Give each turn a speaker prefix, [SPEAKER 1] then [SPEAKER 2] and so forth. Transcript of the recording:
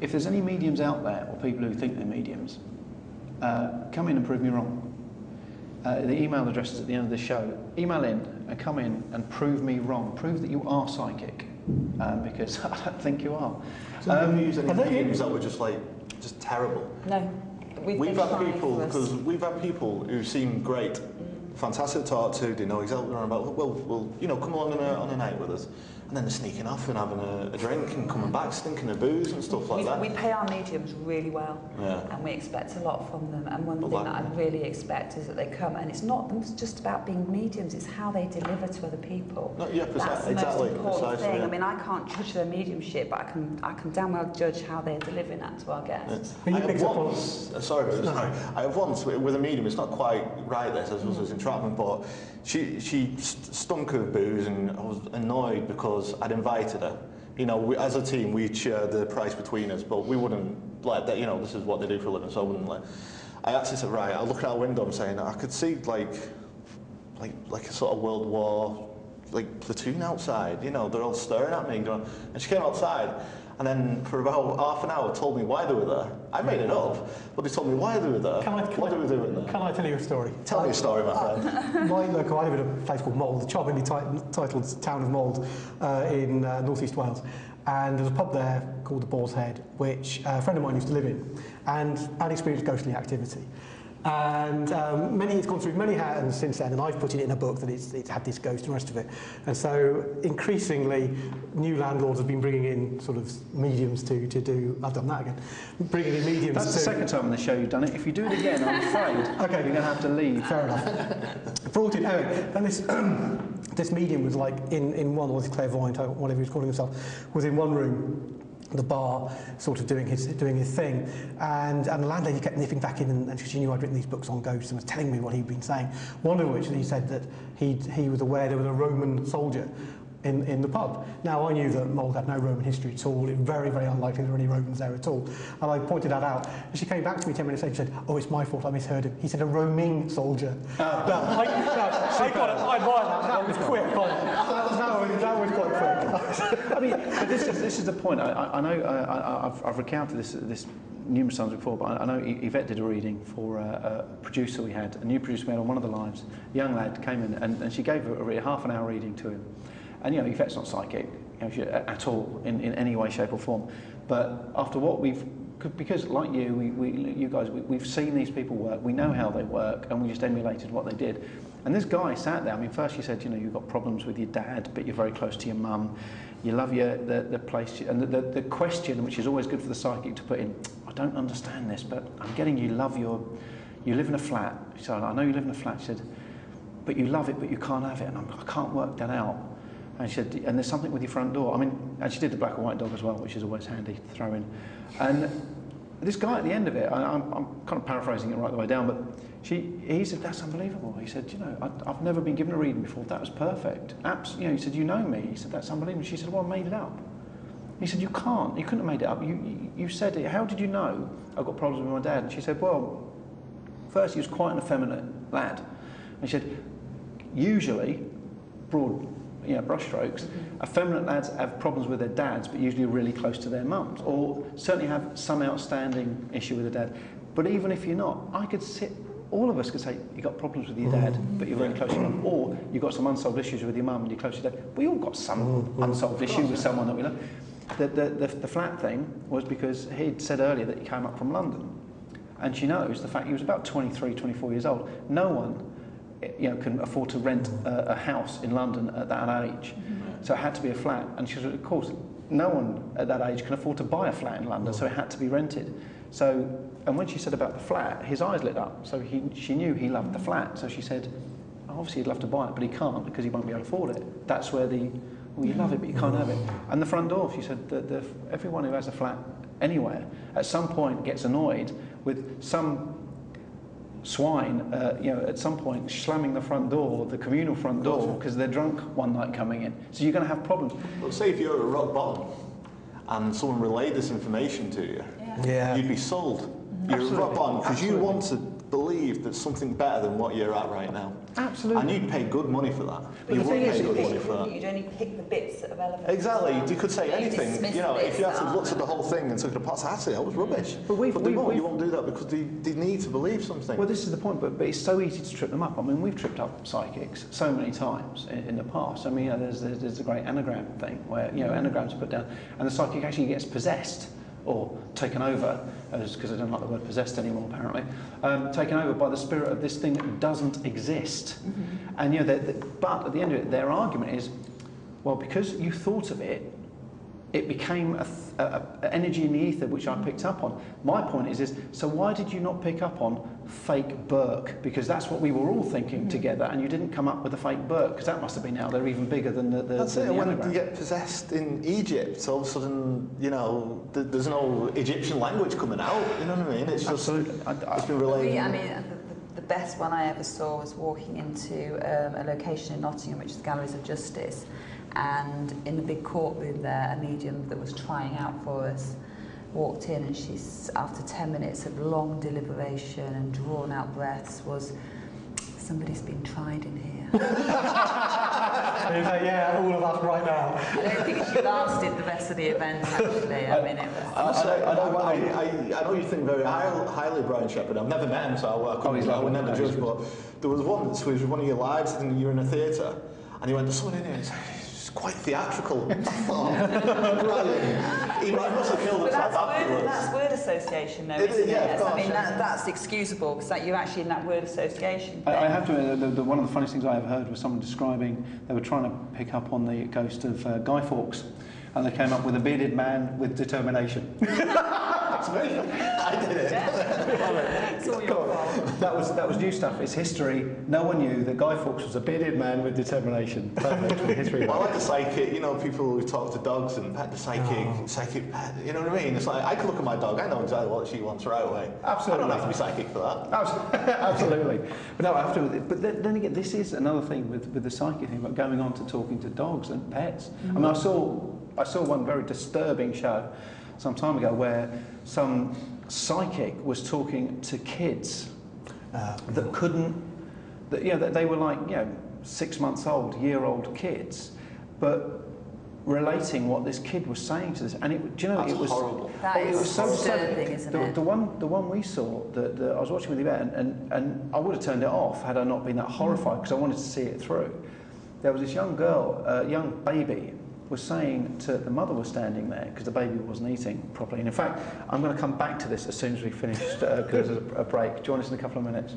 [SPEAKER 1] if there's any mediums out there, or people who think they're mediums, come in and prove me wrong. The email address is at the end of the show. Email in and come in and prove me wrong. Prove that you are psychic, because I don't think you are.
[SPEAKER 2] So have you used any mediums that were just terrible?
[SPEAKER 3] No.
[SPEAKER 2] We've had people who seem great, fantastic to talk to. They know exactly what they're about. Well, you know, come along on a night with us. And then they're sneaking off and having a drink and coming back stinking of booze and stuff like that.
[SPEAKER 3] We pay our mediums really well, and we expect a lot from them. And one thing that I really expect is that they come, and it's not just about being mediums; it's how they deliver to other people.
[SPEAKER 2] No, yeah,
[SPEAKER 3] that's the most important thing. Yeah. I mean, I can't judge their mediumship, but I can damn well judge how they're delivering that to our guests.
[SPEAKER 2] I have once with a medium. It's not quite right. This as was entrapment, but she stunk of booze, and I was annoyed because I'd invited her. You know, as a team, we'd share the price between us, but we wouldn't let that. You know, this is what they do for a living, so I wouldn't let. I actually said, right, I look out the window and saying, I could see like a sort of World War platoon outside. You know, they're all staring at me, and she came outside. And then for about half an hour told me why they were there. I made it up, but they told me why they were there. What they were doing there.
[SPEAKER 4] Can I tell you a story?
[SPEAKER 2] Tell me a story, my friend.
[SPEAKER 4] I live in a place called Mold, the charmingly titled town of Mold in North East Wales. And there's a pub there called the Boar's Head, which a friend of mine used to live in, and I'd experienced ghostly activity. And it's gone through many hands since then, and I've put it in a book that it's had this ghost and the rest of it. And so increasingly, new landlords have been bringing in sort of mediums to do. I've done that again. Bringing in mediums.
[SPEAKER 1] That's the second time on the show you've done it. If you do it again, I'm afraid you're going to have to leave.
[SPEAKER 4] Fair enough. Brought in anyway, and this medium was like in one, or this clairvoyant, or whatever he was calling himself, was in one room. The bar, sort of doing his thing, and the landlady kept nipping back in, and she knew I'd written these books on ghosts and was telling me what he'd been saying. One of which he said that he was aware there was a Roman soldier in the pub. Now I knew that Mold had no Roman history at all. It was very, very unlikely there were any Romans there at all. And I pointed that out. And she came back to me 10 minutes later and said, "Oh, it's my fault, I misheard him. He said a roaming soldier." I got it. I admire that. That was quick. That was quite quick.
[SPEAKER 1] I mean, but this is the point. I know I've recounted this numerous times before, but I know Yvette did a reading for a producer we had, a new producer we had on one of the lives. A young lad came in and she gave a half an hour reading to him. And, you know, Yvette's not psychic, at all, in any way, shape or form. But after what because like you guys, we've seen these people work, we know how they work, and we just emulated what they did. And this guy sat there, I mean, first you said, you know, you've got problems with your dad, but you're very close to your mum. You love the place, and the question, which is always good for the psychic to put in, I don't understand this, but I'm getting you live in a flat. So I know you live in a flat. She said, but you love it, but you can't have it, and I can't work that out. And she said, and there's something with your front door. I mean, and she did the black and white dog as well, which is always handy to throw in. And this guy at the end of it, I'm kind of paraphrasing it right the way down, but he said, that's unbelievable. He said, you know, I've never been given a reading before. That was perfect. You know, he said, you know me. He said, that's unbelievable. She said, well, I made it up. He said, you couldn't have made it up. You said it. How did you know I've got problems with my dad? And she said, well, first he was quite an effeminate lad. And she said, usually, broad, you know, brushstrokes, effeminate lads have problems with their dads, but usually really close to their mums, or certainly have some outstanding issue with their dad. But even if you're not, all of us could say, you've got problems with your dad, but you're very close to your mum, or you've got some unsolved issues with your mum and you're close to your dad. We all got some unsolved issue with someone that we love. The flat thing was because he'd said earlier that he came up from London, and she knows the fact he was about 23, 24 years old. No one, you know, can afford to rent a house in London at that age. So it had to be a flat. And she said, of course, no one at that age can afford to buy a flat in London, so it had to be rented. So, and when she said about the flat, his eyes lit up. So she knew he loved the flat. So she said, obviously he'd love to buy it, but he can't because he won't be able to afford it. That's where well, you love it, but you can't have it. And the front door, she said, that everyone who has a flat anywhere at some point gets annoyed with some swine, you know, at some point slamming the front door, the communal front door, because they're drunk one night coming in. So you're going to have problems.
[SPEAKER 2] Well, say if you're at rock bottom and someone relayed this information to you, you'd be sold. You're at rock bottom because you want to believe there's something better than what you're at right now.
[SPEAKER 1] Absolutely.
[SPEAKER 2] And you'd pay good money for that.
[SPEAKER 3] But
[SPEAKER 2] You would pay good money for that.
[SPEAKER 3] You'd only pick the bits that are relevant.
[SPEAKER 2] Exactly. You could say anything.
[SPEAKER 3] dismiss
[SPEAKER 2] You know,
[SPEAKER 3] the
[SPEAKER 2] if you had
[SPEAKER 3] bits
[SPEAKER 2] to
[SPEAKER 3] that
[SPEAKER 2] look at
[SPEAKER 3] aren't
[SPEAKER 2] the whole thing and took it apart, actually, that was rubbish.
[SPEAKER 1] But
[SPEAKER 2] you won't do that because they need to believe something.
[SPEAKER 1] Well, this is the point, but it's so easy to trip them up. I mean, we've tripped up psychics so many times in the past. I mean, there's a great anagram thing where, anagrams are put down and the psychic actually gets possessed or taken over, because I don't like the word possessed anymore, apparently, taken over by the spirit of this thing that doesn't exist. And, but at the end of it, their argument is, well, because you thought of it, it became an energy in the ether which I picked up on. My point is, so why did you not pick up on fake Burke? Because that's what we were all thinking together, and you didn't come up with a fake Burke, because that must have been out there even bigger than the
[SPEAKER 2] That's it. When
[SPEAKER 1] anagram.
[SPEAKER 2] you get possessed in Egypt, all of a sudden, there's no Egyptian language coming out. You know what I mean? It's just
[SPEAKER 1] Absolutely.
[SPEAKER 2] it's been related.
[SPEAKER 3] I mean, the best one I ever saw was walking into a location in Nottingham, which is the Galleries of Justice, and in the big courtroom there, a medium that was trying out for us walked in, and she's, after 10 minutes of long deliberation and drawn out breaths, was, somebody's been tried in here.
[SPEAKER 4] And you're like, yeah, all of us right now.
[SPEAKER 3] I don't think she lasted the rest of the event, actually. I mean, it was...
[SPEAKER 2] I know you think very highly of Brian Shepherd. I've never met him, so I would never judge, but there was once, it was one of your lives, and you were in a theatre, and he went, there's someone in here, it's quite theatrical. I thought, right. He must have killed himself afterwards.
[SPEAKER 3] That's word association, though,
[SPEAKER 2] It is,
[SPEAKER 3] isn't
[SPEAKER 2] yeah,
[SPEAKER 3] it?
[SPEAKER 2] of course,
[SPEAKER 3] I mean,
[SPEAKER 2] yeah.
[SPEAKER 3] that's excusable, because you're actually in that word association thing.
[SPEAKER 1] I have to admit, one of the funniest things I ever heard was someone describing, they were trying to pick up on the ghost of Guy Fawkes, and they came up with a bearded man with determination. That's me.
[SPEAKER 2] I did it.
[SPEAKER 3] It's all your fault.
[SPEAKER 1] That was new stuff. It's history. No one knew that Guy Fawkes was a bearded man with determination. Perfect for history.
[SPEAKER 2] Well, I like the psychic, people who talk to dogs and pet the psychic pet, you know what I mean? It's like, I can look at my dog, I know exactly what she wants right away.
[SPEAKER 1] Absolutely.
[SPEAKER 2] I don't have to be psychic for that.
[SPEAKER 1] Absolutely. But no, I have to. But then again, this is another thing with the psychic thing, about going on to talking to dogs and pets. I mean, I saw one very disturbing show some time ago where some psychic was talking to kids that couldn't, that they were like 6 months old, year-old kids, but relating what this kid was saying to this, and it was
[SPEAKER 2] horrible.
[SPEAKER 3] That
[SPEAKER 1] it was so
[SPEAKER 3] disturbing, isn't it?
[SPEAKER 1] The one we saw that I was watching with Yvette, and I would have turned it off had I not been that horrified, because I wanted to see it through. There was this young girl, young baby, was saying to the mother was standing there because the baby wasn't eating properly. And in fact, I'm going to come back to this as soon as we finish because there's a break. Join us in a couple of minutes.